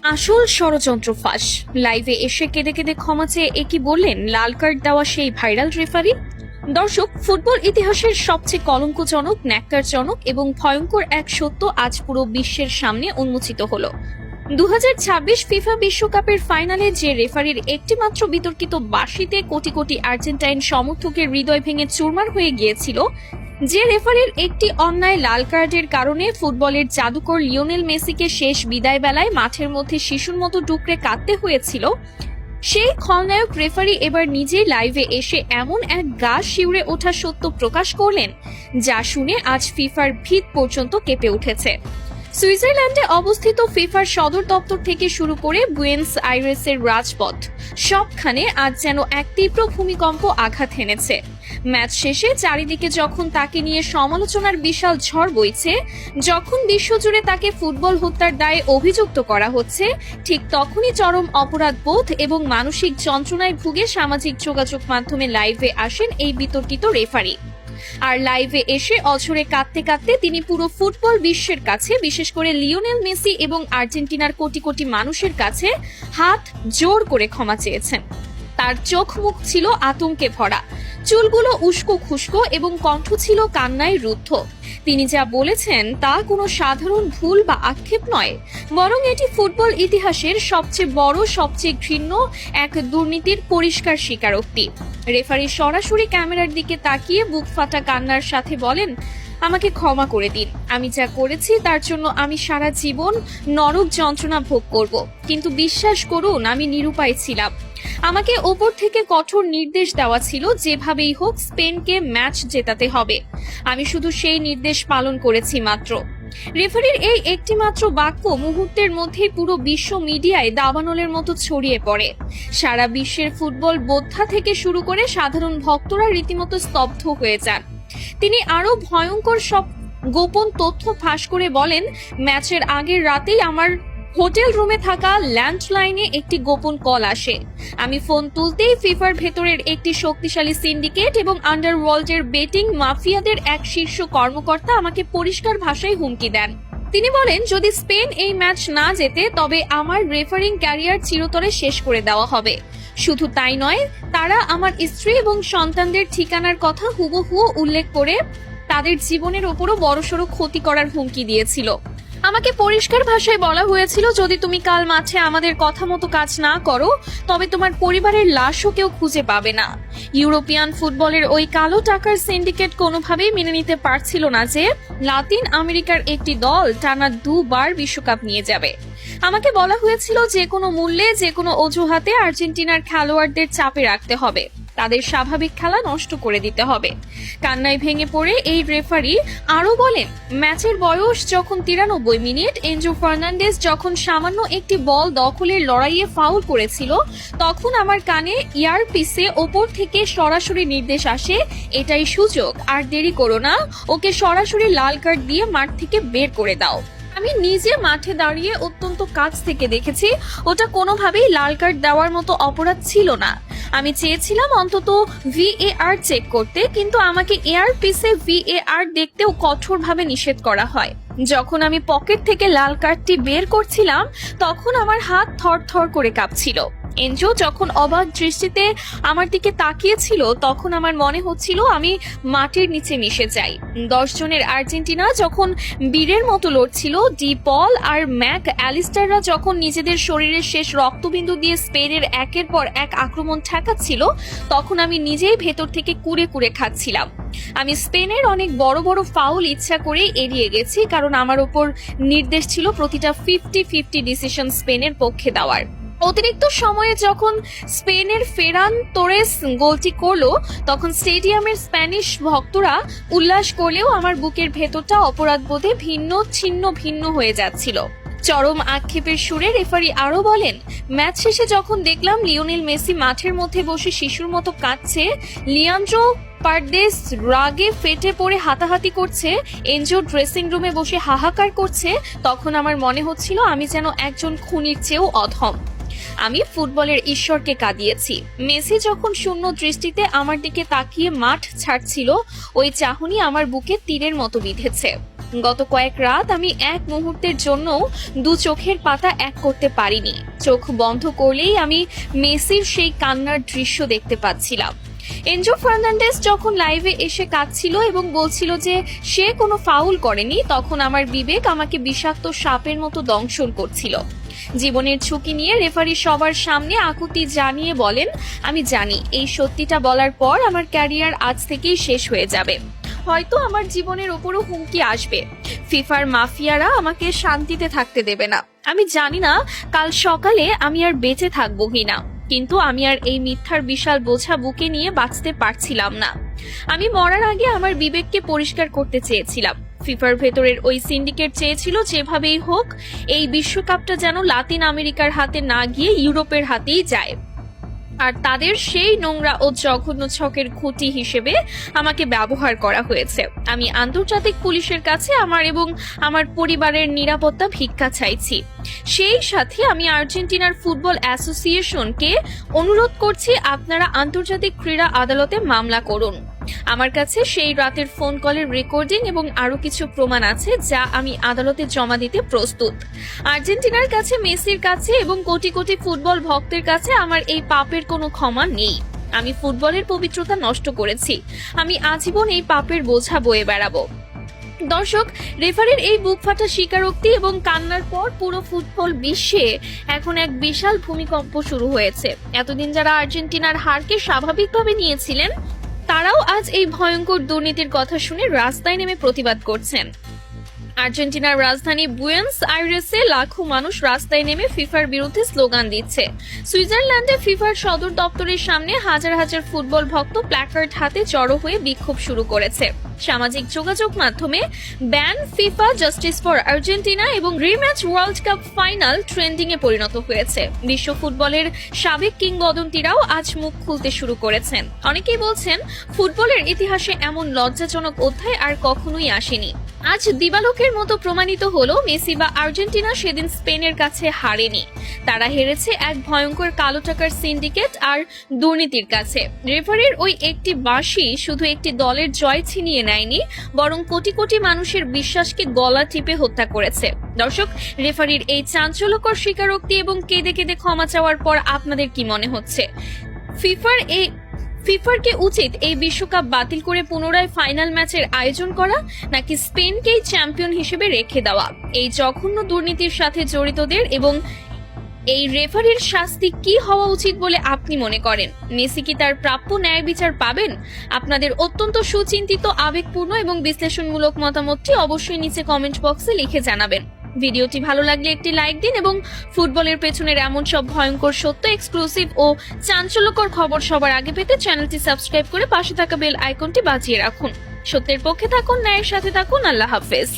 আসল ষড়যন্ত্র ফাঁস। লাইভে এসে কেঁদে কেঁদে ক্ষমা চেয়ে একই বললেন লাল কার্ড দেওয়া সেই ভাইরাল রেফারি। দর্শক, ফুটবল ইতিহাসের সবচেয়ে কলঙ্কজনক, ন্যাক্কারজনক এবং ভয়ঙ্কর এক সত্য আজ পুরো বিশ্বের সামনে উন্মোচিত হলো। 2026 ফিফা বিশ্বকাপের ফাইনালে যে রেফারির একটিমাত্র বিতর্কিত বাঁশিতে কোটি কোটি আর্জেন্টাইন সমর্থকের হৃদয় ভেঙে চুরমার হয়ে গিয়েছিল, যে রেফারির একটি অন্যায় লাল কার্ডের কারণে ফুটবলের জাদুকর লিওনেল মেসিকে শেষ বিদায় বেলায় মাঠের মধ্যে শিশুর মতো ডুকরে কাঁদতে হয়েছিল, সেই খলনায়ক রেফারি এবার নিজেই লাইভে এসে এমন এক গা শিউরে ওঠা সত্য প্রকাশ করলেন, যা শুনে আজ ফিফার ভিত পর্যন্ত কেঁপে উঠেছে। সুইজারল্যান্ডে অবস্থিত ফিফার সদর দপ্তর থেকে শুরু করে বুয়েন্স আইরেসের রাজপথ, সবখানে আজ যেন এক তীব্র ভূমিকম্প আঘাত হেনেছে। ম্যাচ শেষে চারিদিকে যখন তাকে নিয়ে সমালোচনার বিশাল ঝড় বইছে, যখন বিশ্বজুড়ে তাকে ফুটবল হত্যার দায়ে অভিযুক্ত করা হচ্ছে, ঠিক তখনই চরম অপরাধবোধ এবং মানসিক যন্ত্রণায় ভুগে সামাজিক যোগাযোগ মাধ্যমে লাইভে আসেন এই বিতর্কিত রেফারি। আর লাইভে এসে অঝরে কাঁদতে কাঁদতে তিনি পুরো ফুটবল বিশ্বের কাছে, বিশেষ করে লিওনেল মেসি এবং আর্জেন্টিনার কোটি কোটি মানুষের কাছে হাত জোর করে ক্ষমা চেয়েছেন। তার চোখ মুখ ছিল আতঙ্কে ভরা, চুলগুলো উস্কো খুস্কো এবং কণ্ঠ ছিল কান্নায় রুদ্ধ। তিনি যা বলেছেন তা কোনো সাধারণ ভুল বা আক্ষেপ নয়, বরং এটি ফুটবল ইতিহাসের সবচেয়ে বড়, সবচেয়ে ঘৃণ্য এক দুর্নীতির পরিষ্কার স্বীকারোক্তি। রেফারি সরাসরি ক্যামেরার দিকে তাকিয়ে বুক ফাটা কান্নার সাথে বলেন, আমাকে ক্ষমা করে দিন, আমি যা করেছি তার জন্য আমি সারা জীবন নরক যন্ত্রণা ভোগ করব, কিন্তু বিশ্বাস করুন আমি নিরুপায় ছিলাম। আমাকে ওপর থেকে কঠোর নির্দেশ দেওয়া ছিল যেভাবেই হোক স্পেনকে ম্যাচ জেতাতে হবে, আমি শুধু সেই নির্দেশ পালন করেছি মাত্র। রেফারির এই একটিমাত্র বাক্য মুহূর্তের মধ্যেই পুরো বিশ্ব মিডিয়ায় দাবানলের মতো ছড়িয়ে পড়ে। সারা বিশ্বের ফুটবল বোদ্ধা থেকে শুরু করে সাধারণ ভক্তরা রীতিমতো স্তব্ধ হয়ে যান। তিনি আরো ভয়ঙ্কর সব গোপন তথ্য ফাঁস করে বলেন, ম্যাচের আগের রাতেই আমার হোটেল রুমে থাকা ল্যান্ডলাইনে একটি গোপন কল আসে। আমি ফোন তুলতেই ফিফার ভেতরের একটি শক্তিশালী সিন্ডিকেট এবং আন্ডারওয়ার্ল্ডের বেটিং মাফিয়াদের এক শীর্ষ কর্মকর্তা আমাকে পরিষ্কার ভাষায় হুমকি দেন। তিনি বলেন, যদি স্পেন এই ম্যাচ না জেতে তবে আমার রেফারিং ক্যারিয়ার চিরতরে শেষ করে দেওয়া হবে। শুধু তাই নয়, তারা আমার স্ত্রী এবং সন্তানদের ঠিকানার কথা হুবহু উল্লেখ করে তাদের জীবনের ওপরও বড়সড় ক্ষতি করার হুমকি দিয়েছিল। আমাকে পরিষ্কার ভাষায় বলা হয়েছিল, যদি তুমি কাল মাঠে আমাদের কথা মতো কাজ না করো তবে তোমার পরিবারের লাশও কেউ খুঁজে পাবে না। ইউরোপিয়ান ফুটবলের ওই কালো টাকার সিন্ডিকেট কোনোভাবেই মেনে নিতে পারছিল না যে লাতিন আমেরিকার একটি দল টানা 2 বার বিশ্বকাপ নিয়ে যাবে। আমাকে বলা হয়েছিল যে কোনো মূল্যে, যে কোনো অজুহাতে আর্জেন্টিনার খেলোয়াড়দের চাপে রাখতে হবে, তাদের স্বাভাবিক খেলা নষ্ট করে দিতে হবে। কান্নায় ভেঙে পড়ে এই রেফারি আরো বলেন, ম্যাচের বয়স যখন 93 মিনিট, এনজো ফার্নান্ডেজ যখন সামান্য একটি বল দখলের লড়াইয়ে ফাউল করেছিল, তখন আমার কানে ইয়ারপিসে ওপর থেকে সরাসরি নির্দেশ আসে, এটাই সুযোগ, আর দেরি করো না, ওকে সরাসরি লাল কার্ড দিয়ে মাঠ থেকে বের করে দাও। আমি নিজে মাঠে দাঁড়িয়ে অত্যন্ত কাছ থেকে দেখেছি, ওটা কোনোভাবেই লাল কার্ড দেওয়ার মতো অপরাধ ছিল না। আমি চেয়েছিলাম অন্তত VAR চেক করতে, কিন্তু আমাকে এয়ারপিসে VAR দেখতেও কঠোরভাবে নিষেধ করা হয়। যখন আমি পকেট থেকে লাল কার্ডটি বের করছিলাম তখন আমার হাত থরথর করে কাঁপছিল। এনজো যখন অবাক দৃষ্টিতে আমার দিকে তাকিয়েছিল তখন আমার মনে হচ্ছিল আমি মাটির নিচে মিশে যাই। 10 জনের আর্জেন্টিনা যখন বীরের মতো লড়ছিল, ডি পল আর ম্যাক অ্যালিস্টাররা যখন নিজেদের শরীরের শেষ রক্তবিন্দু দিয়ে স্পেনের একের পর এক আক্রমণ ঠেকাচ্ছিল, তখন আমি নিজেই ভেতর থেকে কুরে কুরে খাচ্ছিলাম। আমি স্পেনের অনেক বড় বড় ফাউল ইচ্ছা করে এড়িয়ে গেছি, কারণ আমার উপর নির্দেশ ছিল প্রতিটা 50-50 ডিসিশন স্পেনের পক্ষে দেওয়ার। অতিরিক্ত সময়ে যখন স্পেনের ফেরান তোরেস গোলটি করলো, তখন স্টেডিয়ামের স্প্যানিশ ভক্তরা উল্লাস করলেও আমার বুকের ভেতরটা অপরাধবোধে ভিন্ন হয়ে যাচ্ছিল। চরম আক্ষেপের সুরে রেফারি আরো বলেন, ম্যাচ শেষে যখন দেখলাম লিওনেল মেসি মাঠের মধ্যে বসে শিশুর মতো কাঁদছে, লিয়ান্ড্রো পারদেস রাগে ফেটে পড়ে হাতাহাতি করছে, এনজো ড্রেসিং রুমে বসে হাহাকার করছে, তখন আমার মনে হচ্ছিল আমি যেন একজন খুনির চেয়েও অধম। আমি ফুটবলের ঈশ্বরকে কাঁদিয়েছি। মেসি যখন শূন্য দৃষ্টিতে আমার দিকে তাকিয়ে মাঠ ছাড়ছিল, ওই চাহনি আমার বুকে তীরের মতো বিঁধেছে। গত কয়েক রাত আমি এক মুহূর্তের জন্য দু চোখের পাতা এক করতে পারিনি। চোখ বন্ধ করলেই আমি মেসির সেই কান্নার দৃশ্য দেখতে পাচ্ছিলাম। এনজো ফার্নান্ডেস যখন লাইভে এসে কাঁদছিল এবং বলছিল যে সে কোনো ফাউল করেনি, তখন আমার বিবেক আমাকে বিষাক্ত সাপের মতো দংশন করছিল। জীবনের ঝুঁকি নিয়ে রেফারি সবার সামনে আকুতি জানিয়ে বলেন, আমি জানি এই সত্যিটা বলার পর আমার ক্যারিয়ার আজ থেকেই শেষ হয়ে যাবে। হয়তো আমার জীবনের উপরও হুমকি আসবে। ফিফার মাফিয়ারা আমাকে শান্তিতে থাকতে দেবে না। আমি জানি না কাল সকালে আমি আর বেঁচে থাকবো কিনা, কিন্তু আমি আর এই মিথ্যার বিশাল বোঝা বুকে নিয়ে বাঁচতে পারছিলাম না। আমি মরার আগে আমার বিবেককে পরিষ্কার করতে চেয়েছিলাম। ফিফার ভেতরের ওই সিন্ডিকেট চেয়েছিল যেভাবেই হোক এই বিশ্বকাপটা যেন লাতিন আমেরিকার হাতে না গিয়ে ইউরোপের হাতেই যায়। আর তাদের সেই নোংরা ও জঘন্য ছকের খুঁটি হিসেবে আমাকে ব্যবহার করা হয়েছে। আমি আন্তর্জাতিক পুলিশের কাছে আমার এবং আমার পরিবারের নিরাপত্তা ভিক্ষা চাইছি। সেই সাথে আমি আর্জেন্টিনার ফুটবল অ্যাসোসিয়েশনকে অনুরোধ করছি, আপনারা আন্তর্জাতিক ক্রীড়া আদালতে মামলা করুন। আমার কাছে সেই রাতের ফোন কলের রেকর্ডিং এবং আরো কিছু প্রমাণ আছে যা আমি আদালতে জমা দিতে প্রস্তুত। আর্জেন্টিনার কাছে, মেসির কাছে এবং কোটি কোটি ফুটবল ভক্তের কাছে আমার এই পাপের কোনো ক্ষমা নেই। আমি ফুটবলের পবিত্রতা নষ্ট করেছি। আমি আজীবন এই পাপের বোঝা বয়ে বেড়াবো। দর্শক, রেফারির এই বুক ফাটা স্বীকারোক্তি এবং কান্নার পর পুরো ফুটবল বিশ্বে এখন এক বিশাল ভূমিকম্প শুরু হয়েছে। এতদিন যারা আর্জেন্টিনার হারকে স্বাভাবিকভাবে নিয়েছিলেন, তারাও আজ এই ভয়ঙ্কর দুর্নীতির কথা শুনে রাস্তায় নেমে প্রতিবাদ করছেন। আর্জেন্টিনার রাজধানী বুয়েন্স আইরেসে লাখো মানুষ রাস্তায় নেমে ফিফার বিরুদ্ধে স্লোগান দিচ্ছে। সুইজারল্যান্ডে ফিফার সদর দপ্তরের সামনে হাজার হাজার ফুটবল ভক্ত প্ল্যাকার্ড হাতে জড়ো হয়ে বিক্ষোভ শুরু করেছে। সামাজিক যোগাযোগ মাধ্যমে ban FIFA, justice for Argentina এবং rematch world cup final trending এ পরিণত হয়েছে। বিশ্ব ফুটবলের সাবেক কিংবদন্তিরাও আজ মুখ খুলতে শুরু করেছেন। অনেকেই বলছেন, ফুটবলের ইতিহাসে এমন লজ্জাজনক অধ্যায় আর কখনোই আসেনি। আজ দিবালোকের মতো প্রমাণিত হলো মেসি বা আর্জেন্টিনা সেদিন স্পেনের কাছে হারেনি। তারা হেরেছে এক ভয়ঙ্কর কালো টাকার সিন্ডিকেট আর দুর্নীতির কাছে। রেফারির ওই একটি বাঁশি শুধু একটি দলের জয় ছিনিয়ে নেয়নি, বরং কোটি কোটি মানুষের বিশ্বাসকে গলা টিপে হত্যা করেছে। দর্শক, রেফারির এই চাঞ্চল্যকর স্বীকারোক্তি এবং কেঁদে কেঁদে ক্ষমা চাওয়ার পর আপনাদের কি মনে হচ্ছে? ফিফারকে উচিত এই বিশ্বকাপ বাতিল করে পুনরায় ফাইনাল ম্যাচের আয়োজন করা, নাকি স্পেনকেই চ্যাম্পিয়ন হিসেবে রেখে দেওয়া? এই জঘন্য দুর্নীতির সাথে জড়িতদের এবং এই রেফারির শাস্তি কি হওয়া উচিত বলে আপনি মনে করেন? মেসি কি তার প্রাপ্য ন্যায় বিচার পাবেন? আপনাদের অত্যন্ত সুচিন্তিত, আবেগপূর্ণ এবং বিশ্লেষণমূলক মতামতটি অবশ্যই নিচে কমেন্ট বক্সে লিখে জানাবেন। ভিডিওটি ভালো লাগলে একটি লাইক দিন এবং ফুটবলের পেছনের এমন সব ভয়ঙ্কর সত্য, এক্সক্লুসিভ ও চাঞ্চল্যকর খবর সবার আগে পেতে চ্যানেলটি সাবস্ক্রাইব করে পাশে থাকা বেল আইকনটি বাজিয়ে রাখুন। সত্যের পক্ষে থাকুন, ন্যায়ের সাথে থাকুন। আল্লাহ হাফেজ।